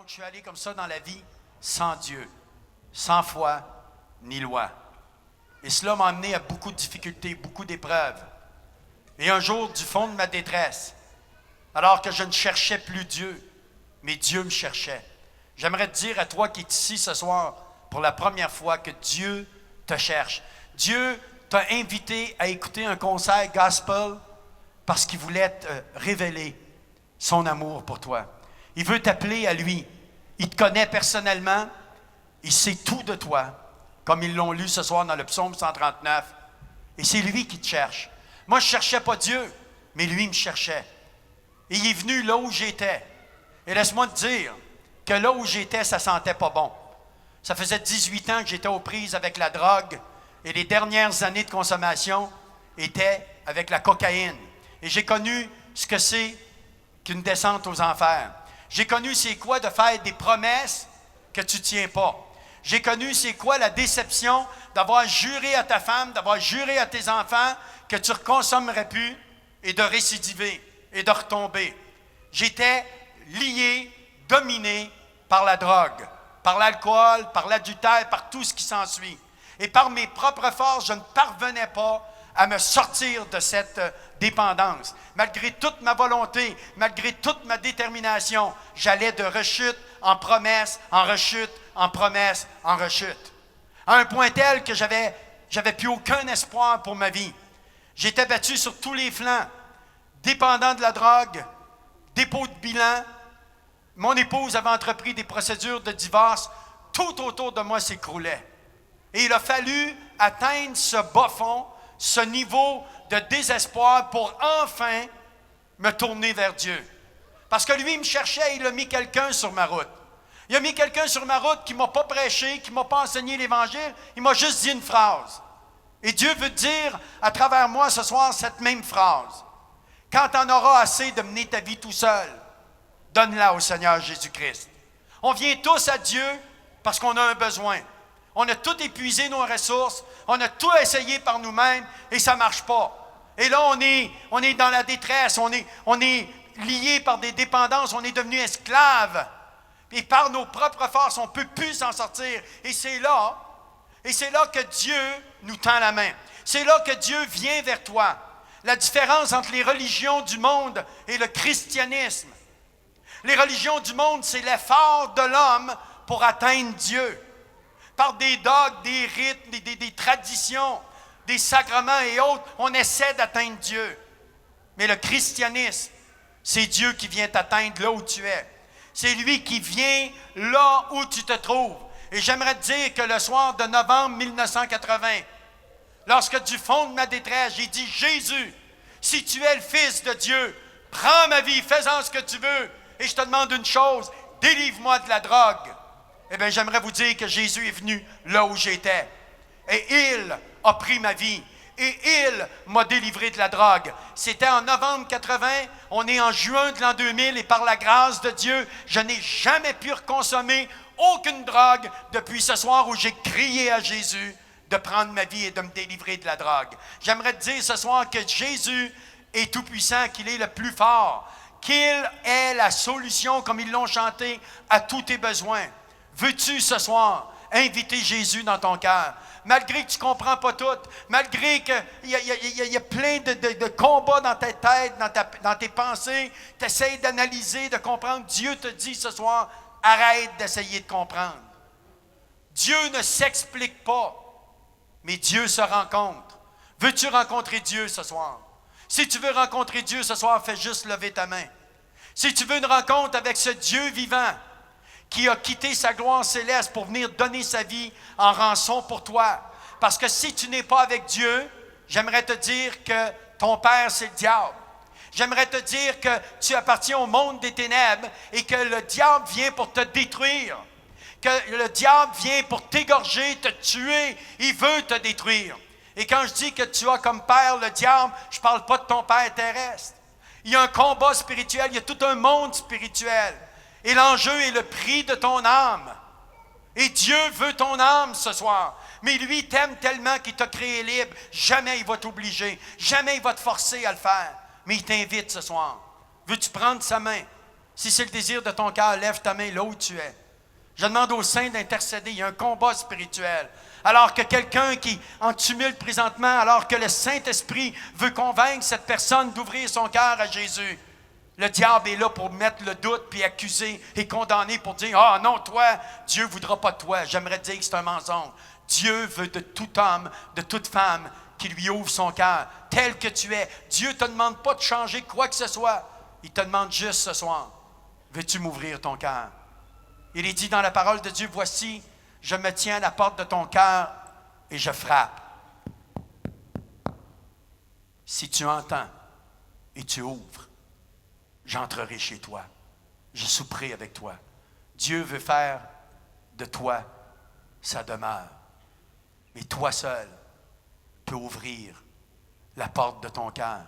je suis allé comme ça dans la vie, sans Dieu, sans foi ni loi. Et cela m'a amené à beaucoup de difficultés, beaucoup d'épreuves. Et un jour, du fond de ma détresse, alors que je ne cherchais plus Dieu, mais Dieu me cherchait. J'aimerais te dire à toi qui es ici ce soir pour la première fois que Dieu te cherche. Dieu t'a invité à écouter un conseil gospel parce qu'il voulait te révéler son amour pour toi. Il veut t'appeler à lui. Il te connaît personnellement. Il sait tout de toi, comme ils l'ont lu ce soir dans le psaume 139. Et c'est lui qui te cherche. Moi, je ne cherchais pas Dieu, mais lui me cherchait. Et il est venu là où j'étais. Et laisse-moi te dire que là où j'étais, ça sentait pas bon. Ça faisait 18 ans que j'étais aux prises avec la drogue et les dernières années de consommation étaient avec la cocaïne. Et j'ai connu ce que c'est qu'une descente aux enfers. J'ai connu c'est quoi de faire des promesses que tu ne tiens pas. J'ai connu c'est quoi la déception d'avoir juré à ta femme, d'avoir juré à tes enfants que tu ne consommerais plus et de récidiver et de retomber. J'étais lié, dominé par la drogue, par l'alcool, par l'adultère, par tout ce qui s'ensuit. Et par mes propres forces, je ne parvenais pas à me sortir de cette dépendance. Malgré toute ma volonté, malgré toute ma détermination, j'allais de rechute en promesse, en rechute, en promesse, en rechute. À un point tel que j'avais plus aucun espoir pour ma vie. J'étais battu sur tous les flancs, dépendant de la drogue, dépôt de bilan. Mon épouse avait entrepris des procédures de divorce. Tout autour de moi s'écroulait. Et il a fallu atteindre ce bas fond, ce niveau de désespoir pour enfin me tourner vers Dieu. Parce que lui, il me cherchait, il a mis quelqu'un sur ma route. Il a mis quelqu'un sur ma route qui ne m'a pas prêché, qui ne m'a pas enseigné l'Évangile. Il m'a juste dit une phrase. Et Dieu veut dire à travers moi ce soir cette même phrase. Quand tu en auras assez de mener ta vie tout seul, donne-la au Seigneur Jésus-Christ. On vient tous à Dieu parce qu'on a un besoin. On a tout épuisé nos ressources, on a tout essayé par nous-mêmes et ça ne marche pas. Et là, on est dans la détresse, on est lié par des dépendances, on est devenu esclave. Et par nos propres forces, on ne peut plus s'en sortir. Et c'est là que Dieu nous tend la main. C'est là que Dieu vient vers toi. La différence entre les religions du monde et le christianisme. Les religions du monde, c'est l'effort de l'homme pour atteindre Dieu. Par des dogmes, des rites, des traditions, des sacrements et autres, on essaie d'atteindre Dieu. Mais le christianisme, c'est Dieu qui vient t'atteindre là où tu es. C'est lui qui vient là où tu te trouves. Et j'aimerais te dire que le soir de novembre 1980, lorsque du fond de ma détresse, j'ai dit, Jésus, si tu es le Fils de Dieu, prends ma vie, fais-en ce que tu veux. Et je te demande une chose, délivre-moi de la drogue. Eh bien, j'aimerais vous dire que Jésus est venu là où j'étais. Et il a pris ma vie. Et il m'a délivré de la drogue. C'était en novembre 80, on est en juin de l'an 2000 et par la grâce de Dieu, je n'ai jamais pu consommer aucune drogue depuis ce soir où j'ai crié à Jésus de prendre ma vie et de me délivrer de la drogue. J'aimerais te dire ce soir que Jésus est tout-puissant, qu'il est le plus fort, qu'il est la solution, comme ils l'ont chanté, à tous tes besoins. Veux-tu ce soir inviter Jésus dans ton cœur? Malgré que tu ne comprends pas tout, malgré qu'il y a plein de combats dans ta tête, dans tes pensées, tu essaies d'analyser, de comprendre. Dieu te dit ce soir, arrête d'essayer de comprendre. Dieu ne s'explique pas, mais Dieu se rencontre. Veux-tu rencontrer Dieu ce soir? Si tu veux rencontrer Dieu ce soir, fais juste lever ta main. Si tu veux une rencontre avec ce Dieu vivant, qui a quitté sa gloire céleste pour venir donner sa vie en rançon pour toi. Parce que si tu n'es pas avec Dieu, j'aimerais te dire que ton père, c'est le diable. J'aimerais te dire que tu appartiens au monde des ténèbres et que le diable vient pour te détruire. Que le diable vient pour t'égorger, te tuer. Il veut te détruire. Et quand je dis que tu as comme père le diable, je ne parle pas de ton père terrestre. Il y a un combat spirituel, il y a tout un monde spirituel. Et l'enjeu est le prix de ton âme. Et Dieu veut ton âme ce soir. Mais lui t'aime tellement qu'il t'a créé libre. Jamais il va t'obliger. Jamais il va te forcer à le faire. Mais il t'invite ce soir. Veux-tu prendre sa main? Si c'est le désir de ton cœur, lève ta main là où tu es. Je demande aux saints d'intercéder. Il y a un combat spirituel. Alors que quelqu'un qui est en tumulte présentement, alors que le Saint-Esprit veut convaincre cette personne d'ouvrir son cœur à Jésus, le diable est là pour mettre le doute, puis accuser et condamner pour dire « Ah non, toi, Dieu ne voudra pas de toi. » J'aimerais dire que c'est un mensonge. Dieu veut de tout homme, de toute femme qui lui ouvre son cœur, tel que tu es. Dieu ne te demande pas de changer quoi que ce soit. Il te demande juste ce soir, veux-tu m'ouvrir ton cœur? Il est dit dans la parole de Dieu, « Voici, je me tiens à la porte de ton cœur et je frappe. » Si tu entends et tu ouvres, j'entrerai chez toi. Je souperai avec toi. Dieu veut faire de toi sa demeure. Mais toi seul peux ouvrir la porte de ton cœur.